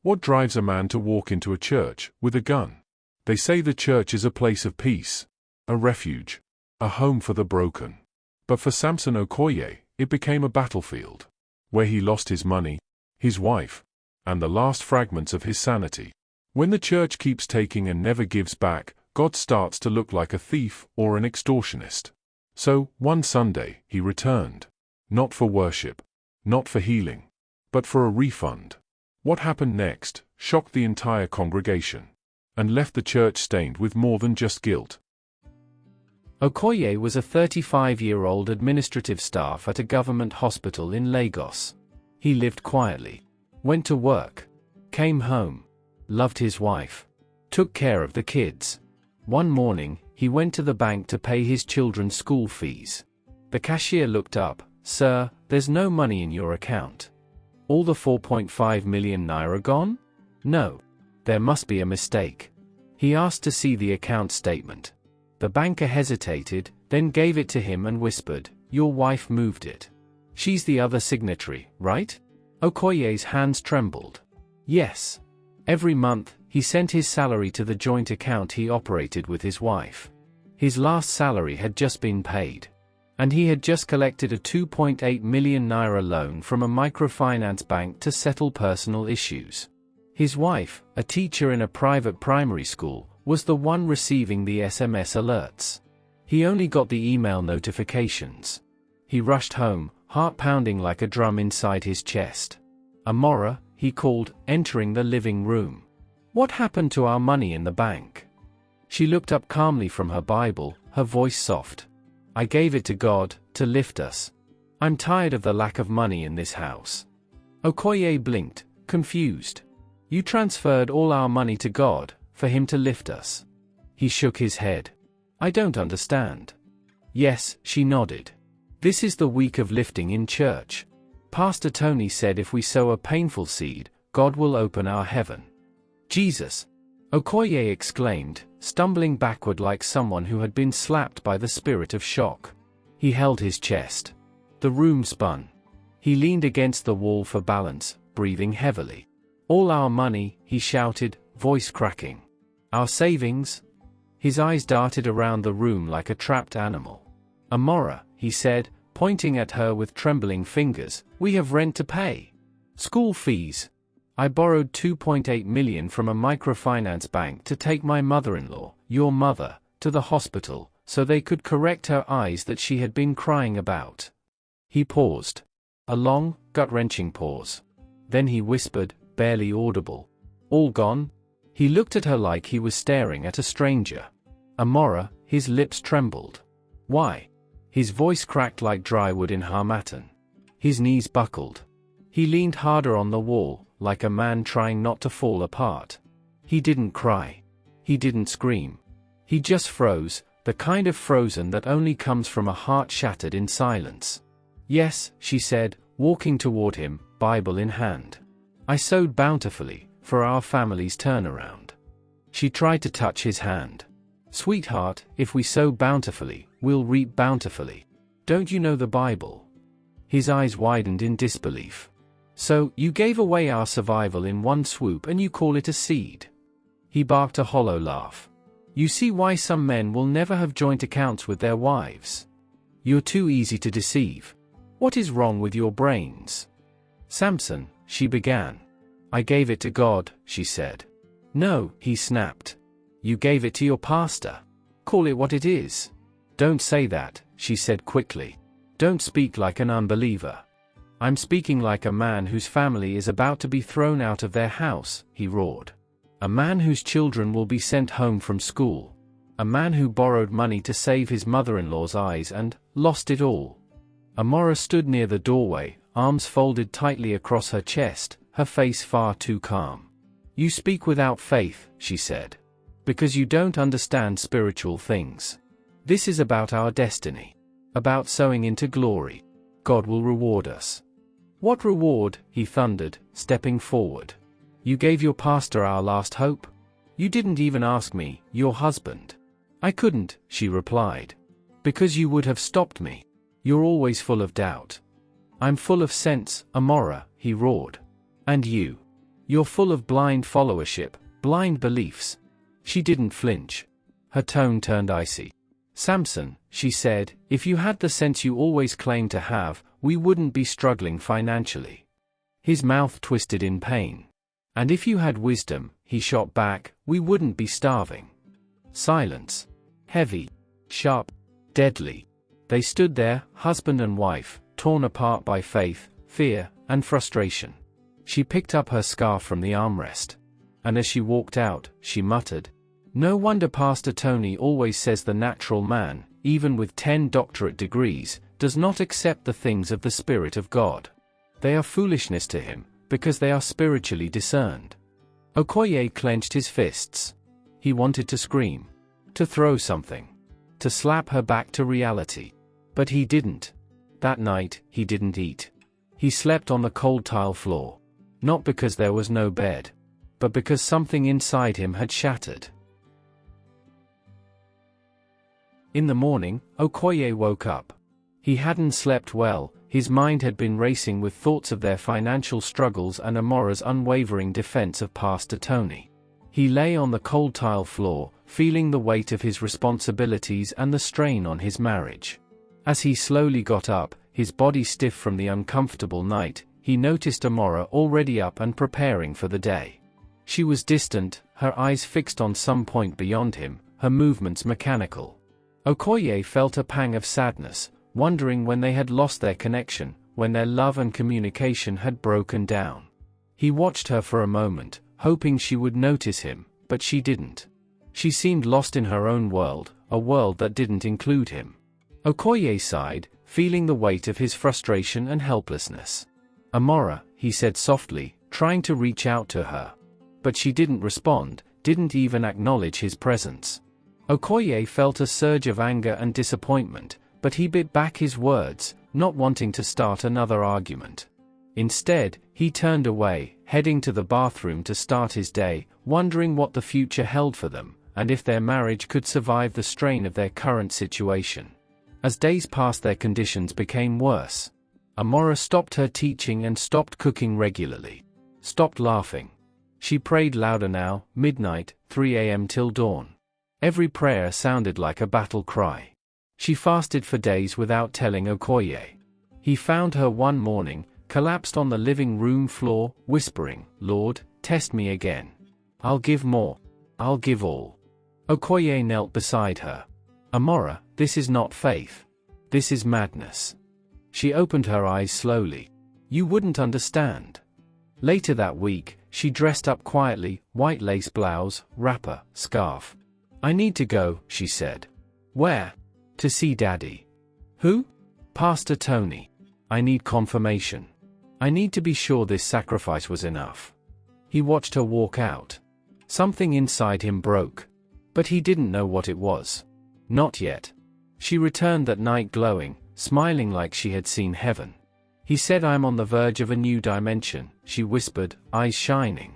What drives a man to walk into a church with a gun? They say the church is a place of peace, a refuge, a home for the broken. But for Samson Okoye, it became a battlefield, where he lost his money, his wife, and the last fragments of his sanity. When the church keeps taking and never gives back, God starts to look like a thief or an extortionist. So, one Sunday, he returned. Not for worship, not for healing, but for a refund. What happened next shocked the entire congregation, and left the church stained with more than just guilt. Okoye was a 35-year-old administrative staff at a government hospital in Lagos. He lived quietly, went to work, came home, loved his wife, took care of the kids. One morning, he went to the bank to pay his children's school fees. The cashier looked up. "Sir, there's no money in your account." "All the 4.5 million naira gone?" "No. There must be a mistake." He asked to see the account statement. The banker hesitated, then gave it to him and whispered, "Your wife moved it. She's the other signatory, right?" Okoye's hands trembled. "Yes." Every month, he sent his salary to the joint account he operated with his wife. His last salary had just been paid, and he had just collected a 2.8 million naira loan from a microfinance bank to settle personal issues. His wife, a teacher in a private primary school, was the one receiving the SMS alerts. He only got the email notifications. He rushed home, heart pounding like a drum inside his chest. "Amora," he called, entering the living room. "What happened to our money in the bank?" She looked up calmly from her Bible, her voice soft. "I gave it to God, to lift us. I'm tired of the lack of money in this house." Okoye blinked, confused. "You transferred all our money to God, for Him to lift us?" He shook his head. "I don't understand." "Yes," she nodded. "This is the week of lifting in church. Pastor Tony said if we sow a painful seed, God will open our heaven." "Jesus!" Okoye exclaimed, stumbling backward like someone who had been slapped by the spirit of shock. He held his chest. The room spun. He leaned against the wall for balance, breathing heavily. "All our money," he shouted, voice cracking. "Our savings?" His eyes darted around the room like a trapped animal. "Amora," he said, pointing at her with trembling fingers, "we have rent to pay. School fees. I borrowed 2.8 million from a microfinance bank to take my mother-in-law, your mother, to the hospital, so they could correct her eyes that she had been crying about." He paused. A long, gut-wrenching pause. Then he whispered, barely audible, "All gone?" He looked at her like he was staring at a stranger. "Amora," his lips trembled. "Why?" His voice cracked like dry wood in Harmattan. His knees buckled. He leaned harder on the wall, like a man trying not to fall apart. He didn't cry. He didn't scream. He just froze, the kind of frozen that only comes from a heart shattered in silence. "Yes," she said, walking toward him, Bible in hand. "I sowed bountifully, for our family's turnaround." She tried to touch his hand. "Sweetheart, if we sow bountifully, we'll reap bountifully. Don't you know the Bible?" His eyes widened in disbelief. "So, you gave away our survival in one swoop and you call it a seed?" He barked a hollow laugh. "You see why some men will never have joint accounts with their wives? You're too easy to deceive. What is wrong with your brains?" "Samson," she began. "I gave it to God," she said. "No," he snapped. "You gave it to your pastor. Call it what it is." "Don't say that," she said quickly. "Don't speak like an unbeliever." "I'm speaking like a man whose family is about to be thrown out of their house," he roared. "A man whose children will be sent home from school. A man who borrowed money to save his mother-in-law's eyes and lost it all." Amora stood near the doorway, arms folded tightly across her chest, her face far too calm. "You speak without faith," she said. "Because you don't understand spiritual things. This is about our destiny. About sowing into glory. God will reward us." "What reward?" he thundered, stepping forward. "You gave your pastor our last hope? You didn't even ask me, your husband." "I couldn't," she replied. "Because you would have stopped me. You're always full of doubt." "I'm full of sense, Amora," he roared. "And you?" You're full of blind followership, blind beliefs. She didn't flinch. Her tone turned icy. Samson, she said, if you had the sense you always claim to have, we wouldn't be struggling financially. His mouth twisted in pain. And if you had wisdom, he shot back, we wouldn't be starving. Silence. Heavy. Sharp. Deadly. They stood there, husband and wife, torn apart by faith, fear, and frustration. She picked up her scarf from the armrest. And as she walked out, she muttered, no wonder Pastor Tony always says the natural man, even with 10 doctorate degrees, does not accept the things of the Spirit of God. They are foolishness to him, because they are spiritually discerned. Okoye clenched his fists. He wanted to scream. To throw something. To slap her back to reality. But he didn't. That night, he didn't eat. He slept on the cold tile floor. Not because there was no bed. But because something inside him had shattered. In the morning, Okoye woke up. He hadn't slept well, his mind had been racing with thoughts of their financial struggles and Amora's unwavering defense of Pastor Tony. He lay on the cold tile floor, feeling the weight of his responsibilities and the strain on his marriage. As he slowly got up, his body stiff from the uncomfortable night, he noticed Amora already up and preparing for the day. She was distant, her eyes fixed on some point beyond him, her movements mechanical. Okoye felt a pang of sadness, wondering when they had lost their connection, when their love and communication had broken down. He watched her for a moment, hoping she would notice him, but she didn't. She seemed lost in her own world, a world that didn't include him. Okoye sighed, feeling the weight of his frustration and helplessness. Amora, he said softly, trying to reach out to her. But she didn't respond, didn't even acknowledge his presence. Okoye felt a surge of anger and disappointment, but he bit back his words, not wanting to start another argument. Instead, he turned away, heading to the bathroom to start his day, wondering what the future held for them, and if their marriage could survive the strain of their current situation. As days passed, their conditions became worse. Amora stopped her teaching and stopped cooking regularly. Stopped laughing. She prayed louder now, midnight, 3 a.m. till dawn. Every prayer sounded like a battle cry. She fasted for days without telling Okoye. He found her one morning, collapsed on the living room floor, whispering, Lord, test me again. I'll give more. I'll give all. Okoye knelt beside her. Amora, this is not faith. This is madness. She opened her eyes slowly. You wouldn't understand. Later that week, she dressed up quietly, white lace blouse, wrapper, scarf. I need to go, she said. Where? To see Daddy. Who? Pastor Tony. I need confirmation. I need to be sure this sacrifice was enough. He watched her walk out. Something inside him broke. But he didn't know what it was. Not yet. She returned that night glowing, smiling like she had seen heaven. He said, I'm on the verge of a new dimension, she whispered, eyes shining.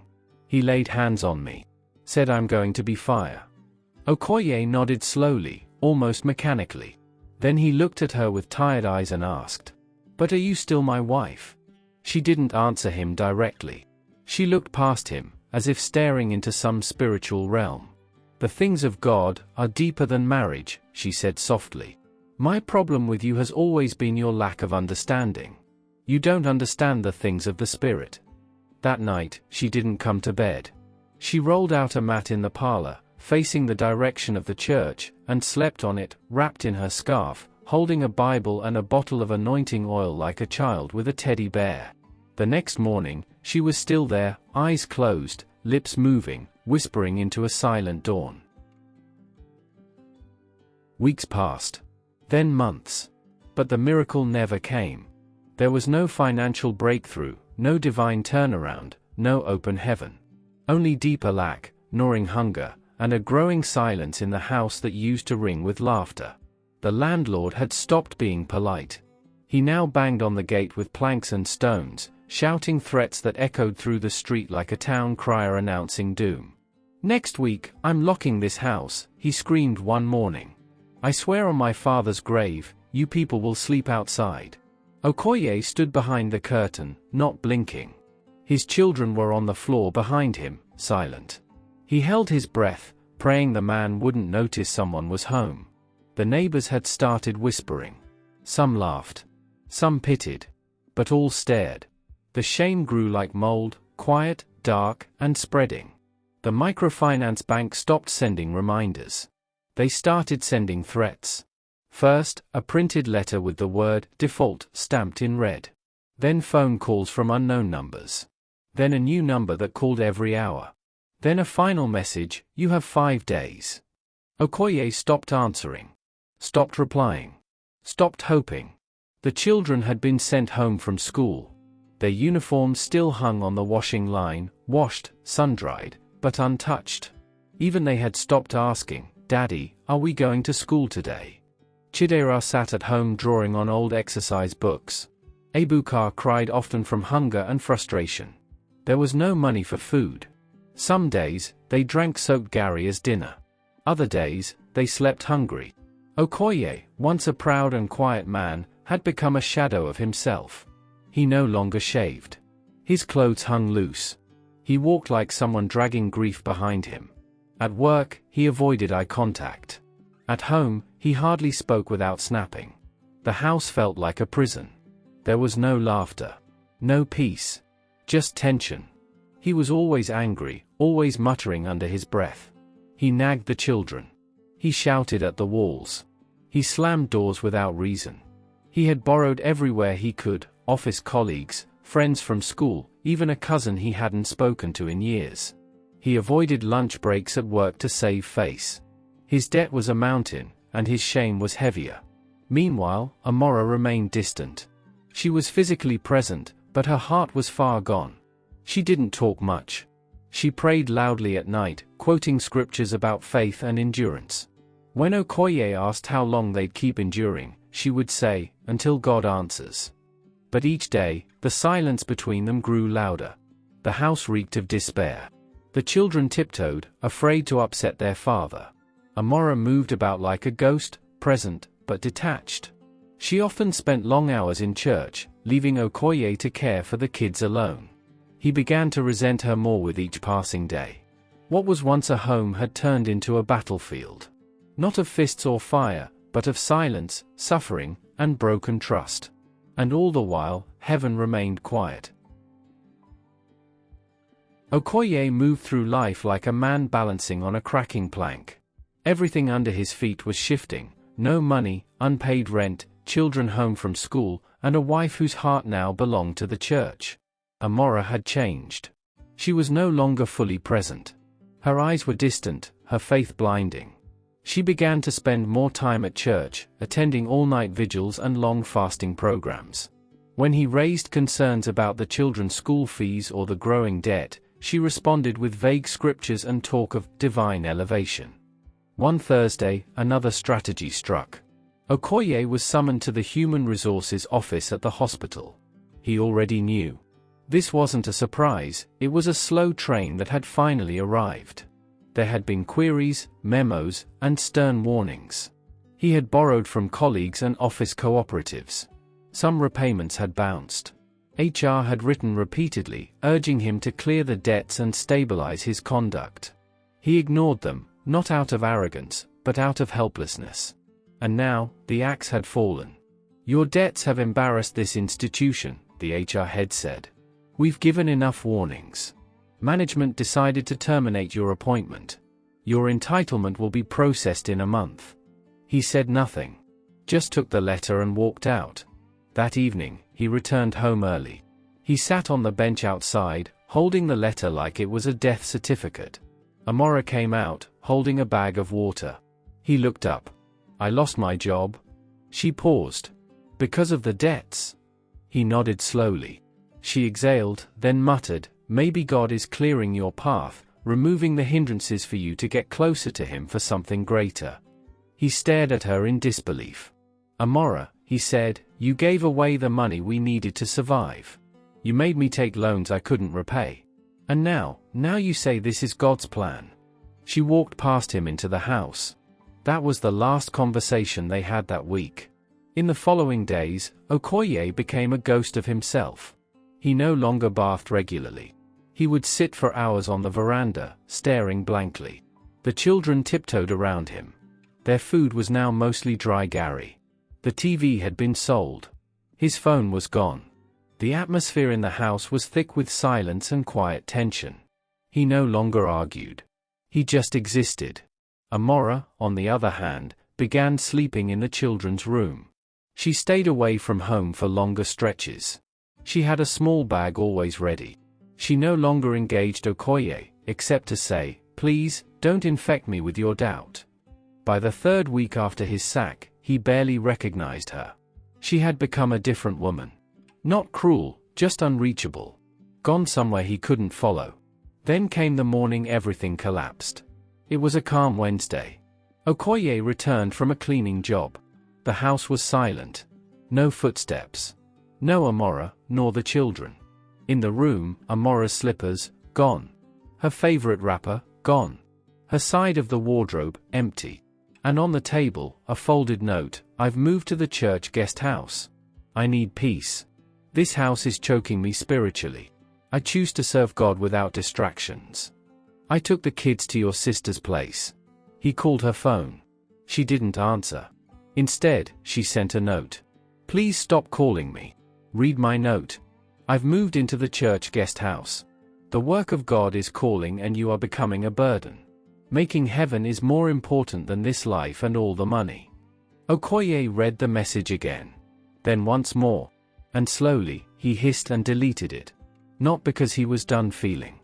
He laid hands on me. Said I'm going to be fire. Okoye nodded slowly, almost mechanically. Then he looked at her with tired eyes and asked, But are you still my wife? She didn't answer him directly. She looked past him, as if staring into some spiritual realm. The things of God are deeper than marriage, she said softly. My problem with you has always been your lack of understanding. You don't understand the things of the Spirit. That night, she didn't come to bed. She rolled out a mat in the parlor, facing the direction of the church, and slept on it, wrapped in her scarf, holding a Bible and a bottle of anointing oil like a child with a teddy bear. The next morning, she was still there, eyes closed, lips moving, whispering into a silent dawn. Weeks passed. Then months. But the miracle never came. There was no financial breakthrough, no divine turnaround, no open heaven. Only deeper lack, gnawing hunger, and a growing silence in the house that used to ring with laughter. The landlord had stopped being polite. He now banged on the gate with planks and stones, shouting threats that echoed through the street like a town crier announcing doom. Next week, I'm locking this house, he screamed one morning. I swear on my father's grave, you people will sleep outside. Okoye stood behind the curtain, not blinking. His children were on the floor behind him, silent. He held his breath, praying the man wouldn't notice someone was home. The neighbors had started whispering. Some laughed. Some pitied. But all stared. The shame grew like mold, quiet, dark, and spreading. The microfinance bank stopped sending reminders. They started sending threats. First, a printed letter with the word default stamped in red. Then phone calls from unknown numbers. Then a new number that called every hour. Then a final message, "You have 5 days." Okoye stopped answering. Stopped replying. Stopped hoping. The children had been sent home from school. Their uniforms still hung on the washing line, washed, sun-dried, but untouched. Even they had stopped asking, "Daddy, are we going to school today?" Chidera sat at home drawing on old exercise books. Ebuka cried often from hunger and frustration. There was no money for food. Some days, they drank soaked gari as dinner. Other days, they slept hungry. Okoye, once a proud and quiet man, had become a shadow of himself. He no longer shaved. His clothes hung loose. He walked like someone dragging grief behind him. At work, he avoided eye contact. At home, he hardly spoke without snapping. The house felt like a prison. There was no laughter. No peace. Just tension. He was always angry, always muttering under his breath. He nagged the children. He shouted at the walls. He slammed doors without reason. He had borrowed everywhere he could, office colleagues, friends from school, even a cousin he hadn't spoken to in years. He avoided lunch breaks at work to save face. His debt was a mountain, and his shame was heavier. Meanwhile, Amora remained distant. She was physically present, but her heart was far gone. She didn't talk much. She prayed loudly at night, quoting scriptures about faith and endurance. When Okoye asked how long they'd keep enduring, she would say, "Until God answers." But each day, the silence between them grew louder. The house reeked of despair. The children tiptoed, afraid to upset their father. Amora moved about like a ghost, present, but detached. She often spent long hours in church, leaving Okoye to care for the kids alone. He began to resent her more with each passing day. What was once a home had turned into a battlefield. Not of fists or fire, but of silence, suffering, and broken trust. And all the while, heaven remained quiet. Okoye moved through life like a man balancing on a cracking plank. Everything under his feet was shifting: no money, unpaid rent, children home from school, and a wife whose heart now belonged to the church. Amora had changed. She was no longer fully present. Her eyes were distant, her faith blinding. She began to spend more time at church, attending all-night vigils and long fasting programs. When he raised concerns about the children's school fees or the growing debt, she responded with vague scriptures and talk of divine elevation. One Thursday, another strategy struck. Okoye was summoned to the Human Resources office at the hospital. He already knew. This wasn't a surprise, it was a slow train that had finally arrived. There had been queries, memos, and stern warnings. He had borrowed from colleagues and office cooperatives. Some repayments had bounced. HR had written repeatedly, urging him to clear the debts and stabilize his conduct. He ignored them, not out of arrogance, but out of helplessness. And now, the axe had fallen. "Your debts have embarrassed this institution," the HR head said. "We've given enough warnings. Management decided to terminate your appointment. Your entitlement will be processed in a month." He said nothing. Just took the letter and walked out. That evening, he returned home early. He sat on the bench outside, holding the letter like it was a death certificate. Amora came out, holding a bag of water. He looked up. "I lost my job." She paused. "Because of the debts?" He nodded slowly. She exhaled, then muttered, "Maybe God is clearing your path, removing the hindrances for you to get closer to Him for something greater." He stared at her in disbelief. "Amora," he said, "you gave away the money we needed to survive. You made me take loans I couldn't repay. And now you say this is God's plan." She walked past him into the house. That was the last conversation they had that week. In the following days, Okoye became a ghost of himself. He no longer bathed regularly. He would sit for hours on the veranda, staring blankly. The children tiptoed around him. Their food was now mostly dry Gary. The TV had been sold. His phone was gone. The atmosphere in the house was thick with silence and quiet tension. He no longer argued. He just existed. Amora, on the other hand, began sleeping in the children's room. She stayed away from home for longer stretches. She had a small bag always ready. She no longer engaged Okoye, except to say, "Please, don't infect me with your doubt." By the third week after his sack, he barely recognized her. She had become a different woman. Not cruel, just unreachable. Gone somewhere he couldn't follow. Then came the morning everything collapsed. It was a calm Wednesday. Okoye returned from a cleaning job. The house was silent. No footsteps. No Amora, nor the children. In the room, Amora's slippers, gone. Her favorite wrapper, gone. Her side of the wardrobe, empty. And on the table, a folded note, "I've moved to the church guest house. I need peace. This house is choking me spiritually. I choose to serve God without distractions. I took the kids to your sister's place." He called her phone. She didn't answer. Instead, she sent a note. "Please stop calling me. Read my note. I've moved into the church guest house. The work of God is calling and you are becoming a burden. Making heaven is more important than this life and all the money." Okoye read the message again. Then once more. And slowly, he hissed and deleted it. Not because he was done feeling.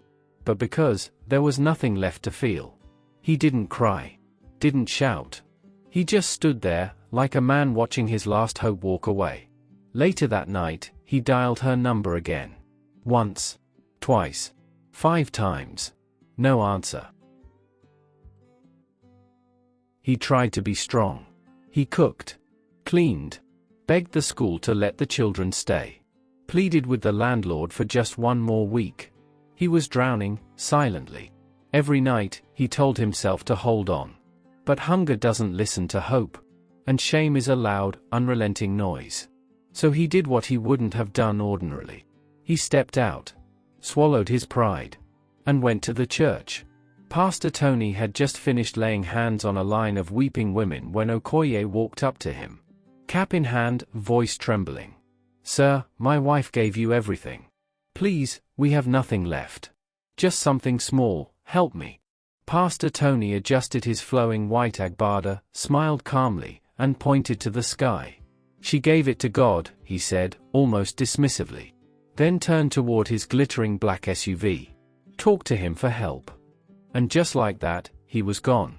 But because there was nothing left to feel. He didn't cry. Didn't shout. He just stood there, like a man watching his last hope walk away. Later that night, he dialed her number again. Once. Twice. 5 times. No answer. He tried to be strong. He cooked. Cleaned. Begged the school to let the children stay. Pleaded with the landlord for just one more week. He was drowning, silently. Every night, he told himself to hold on. But hunger doesn't listen to hope. And shame is a loud, unrelenting noise. So he did what he wouldn't have done ordinarily. He stepped out. Swallowed his pride. And went to the church. Pastor Tony had just finished laying hands on a line of weeping women when Okoye walked up to him. Cap in hand, voice trembling. "Sir, my wife gave you everything. Please, we have nothing left. Just something small, help me." Pastor Tony adjusted his flowing white agbada, smiled calmly, and pointed to the sky. "She gave it to God," he said, almost dismissively. Then turned toward his glittering black SUV. Talked to him for help. And just like that, he was gone.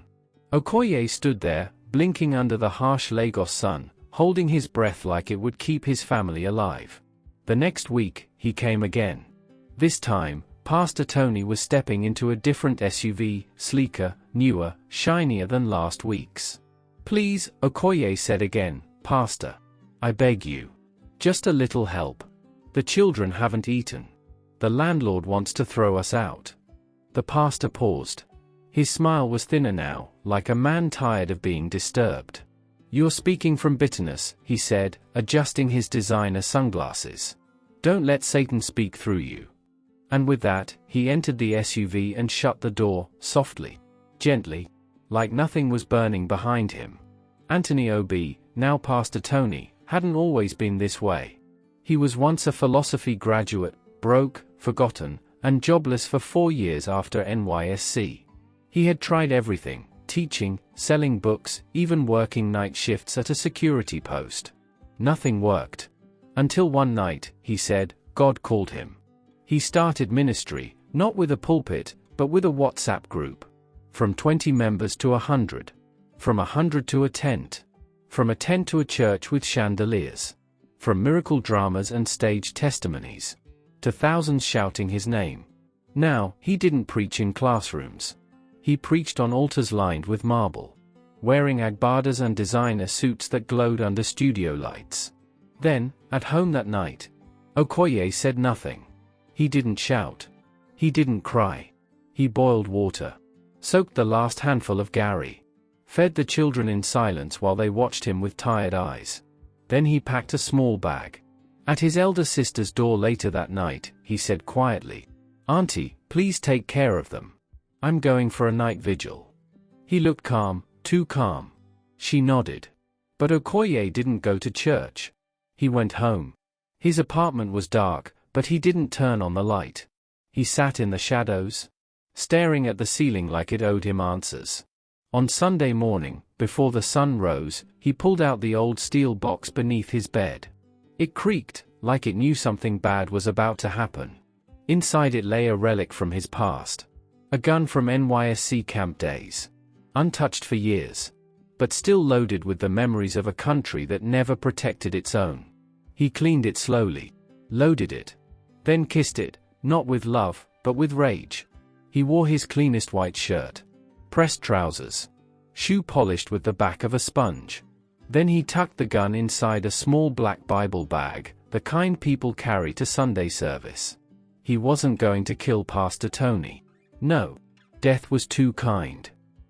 Okoye stood there, blinking under the harsh Lagos sun, holding his breath like it would keep his family alive. The next week, he came again. This time, Pastor Tony was stepping into a different SUV, sleeker, newer, shinier than last week's. "Please," Okoye said again, "Pastor. I beg you. Just a little help. The children haven't eaten. The landlord wants to throw us out." The pastor paused. His smile was thinner now, like a man tired of being disturbed. "You're speaking from bitterness," he said, adjusting his designer sunglasses. "Don't let Satan speak through you." And with that, he entered the SUV and shut the door, softly. Gently. Like nothing was burning behind him. Anthony O.B., now Pastor Tony, hadn't always been this way. He was once a philosophy graduate, broke, forgotten, and jobless for 4 years after NYSC. He had tried everything, teaching, selling books, even working night shifts at a security post. Nothing worked. Until one night, he said, God called him. He started ministry, not with a pulpit, but with a WhatsApp group. From 20 members to 100. From 100 to a tent. From a tent to a church with chandeliers. From miracle dramas and stage testimonies. To thousands shouting his name. Now, he didn't preach in classrooms. He preached on altars lined with marble. Wearing agbadas and designer suits that glowed under studio lights. Then, at home that night, Okoye said nothing. He didn't shout. He didn't cry. He boiled water. Soaked the last handful of Gary. Fed the children in silence while they watched him with tired eyes. Then he packed a small bag. At his elder sister's door later that night, he said quietly, "Auntie, please take care of them. I'm going for a night vigil." He looked calm, too calm. She nodded. But Okoye didn't go to church. He went home. His apartment was dark, but he didn't turn on the light. He sat in the shadows, staring at the ceiling like it owed him answers. On Sunday morning, before the sun rose, he pulled out the old steel box beneath his bed. It creaked, like it knew something bad was about to happen. Inside it lay a relic from his past. A gun from NYSC camp days. Untouched for years. But still loaded with the memories of a country that never protected its own. He cleaned it slowly. Loaded it. Then kissed it, not with love, but with rage. He wore his cleanest white shirt. Pressed trousers. Shoe polished with the back of a sponge. Then he tucked the gun inside a small black Bible bag, the kind people carry to Sunday service. He wasn't going to kill Pastor Tony. No. Death was too kind.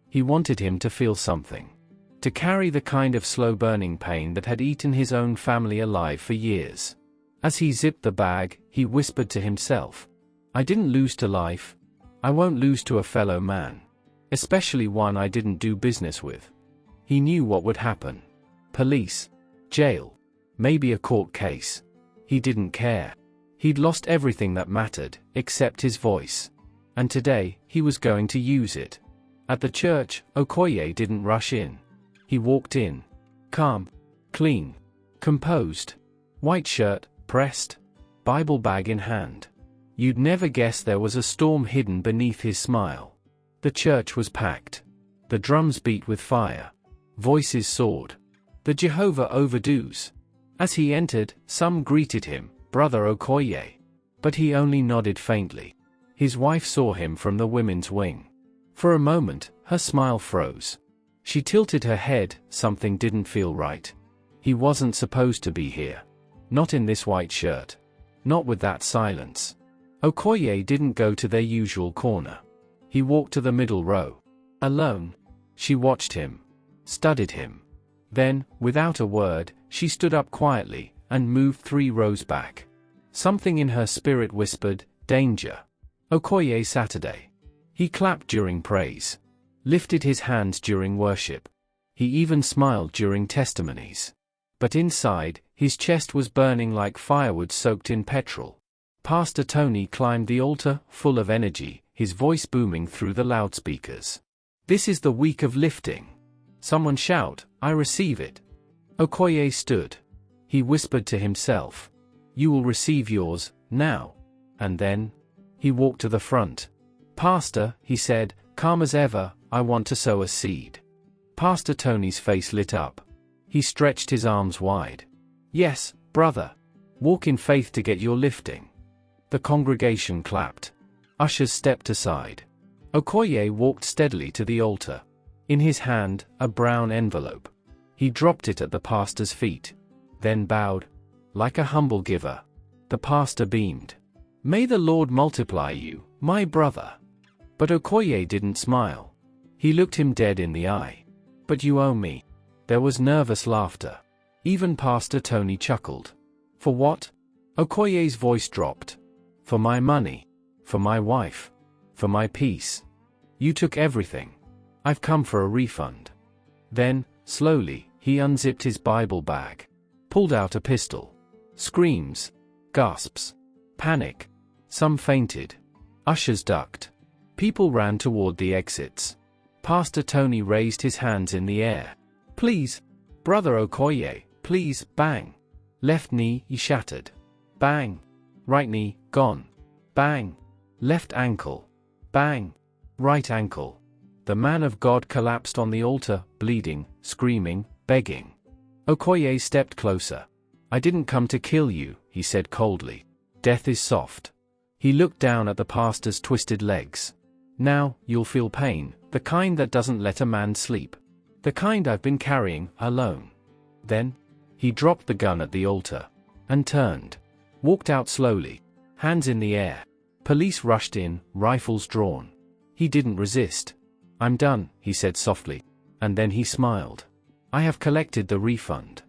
He wanted him to feel something. To carry the kind of slow-burning pain that had eaten his own family alive for years. As he zipped the bag, he whispered to himself, "I didn't lose to life. I won't lose to a fellow man. Especially one I didn't do business with." He knew what would happen. Police. Jail. Maybe a court case. He didn't care. He'd lost everything that mattered, except his voice. And today, he was going to use it. At the church, Okoye didn't rush in. He walked in. Calm. Clean. Composed. White shirt, pressed. Bible bag in hand. You'd never guess there was a storm hidden beneath his smile. The church was packed. The drums beat with fire. Voices soared. The Jehovah overdoes. As he entered, some greeted him, "Brother Okoye." But he only nodded faintly. His wife saw him from the women's wing. For a moment, her smile froze. She tilted her head, something didn't feel right. He wasn't supposed to be here. Not in this white shirt. Not with that silence. Okoye didn't go to their usual corner. He walked to the middle row. Alone. She watched him. Studied him. Then, without a word, she stood up quietly, and moved 3 rows back. Something in her spirit whispered, "Danger." Okoye Saturday. He clapped during praise. Lifted his hands during worship. He even smiled during testimonies. But inside, his chest was burning like firewood soaked in petrol. Pastor Tony climbed the altar, full of energy, his voice booming through the loudspeakers. "This is the week of lifting. Someone shout, 'I receive it.'" Okoye stood. He whispered to himself, "You will receive yours, now." And then, he walked to the front. "Pastor," he said, calm as ever, "I want to sow a seed." Pastor Tony's face lit up. He stretched his arms wide. "Yes, brother. Walk in faith to get your lifting." The congregation clapped. Ushers stepped aside. Okoye walked steadily to the altar. In his hand, a brown envelope. He dropped it at the pastor's feet. Then bowed. Like a humble giver. The pastor beamed. "May the Lord multiply you, my brother." But Okoye didn't smile. He looked him dead in the eye. "But you owe me." There was nervous laughter. Even Pastor Tony chuckled. "For what?" Okoye's voice dropped. "For my money. For my wife. For my peace. You took everything. I've come for a refund." Then, slowly, he unzipped his Bible bag. Pulled out a pistol. Screams. Gasps. Panic. Some fainted. Ushers ducked. People ran toward the exits. Pastor Tony raised his hands in the air. "Please, Brother Okoye, please." Bang. Left knee shattered. Bang. Right knee, gone. Bang. Left ankle. Bang. Right ankle. The man of God collapsed on the altar, bleeding, screaming, begging. Okoye stepped closer. "I didn't come to kill you," he said coldly. "Death is soft." He looked down at the pastor's twisted legs. "Now, you'll feel pain, the kind that doesn't let a man sleep. The kind I've been carrying, alone." Then, he dropped the gun at the altar. And turned. Walked out slowly. Hands in the air. Police rushed in, rifles drawn. He didn't resist. "I'm done," he said softly. And then he smiled. "I have collected the refund."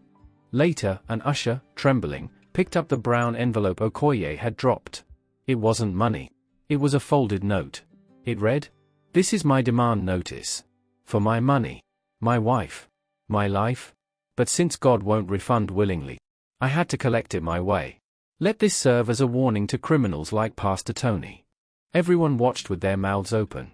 Later, an usher, trembling, picked up the brown envelope Okoye had dropped. It wasn't money. It was a folded note. It read, "This is my demand notice. For my money, my wife, my life. But since God won't refund willingly, I had to collect it my way. Let this serve as a warning to criminals like Pastor Tony." Everyone watched with their mouths open.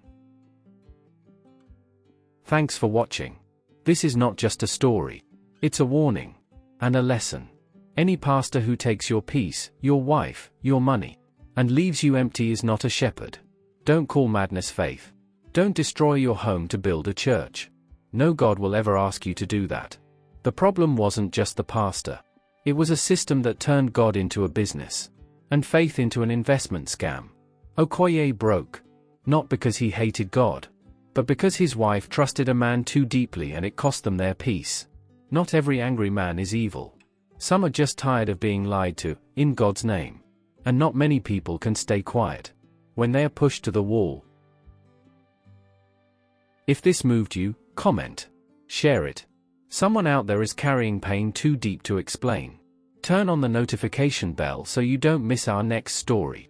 Thanks for watching. This is not just a story. It's a warning. And a lesson. Any pastor who takes your peace, your wife, your money, and leaves you empty is not a shepherd. Don't call madness faith. Don't destroy your home to build a church. No, God will ever ask you to do that. The problem wasn't just the pastor. It was a system that turned God into a business, and faith into an investment scam. Okoye broke. Not because he hated God, but because his wife trusted a man too deeply and it cost them their peace. Not every angry man is evil. Some are just tired of being lied to, in God's name. And not many people can stay quiet when they are pushed to the wall. If this moved you, comment. Share it. Someone out there is carrying pain too deep to explain. Turn on the notification bell so you don't miss our next story.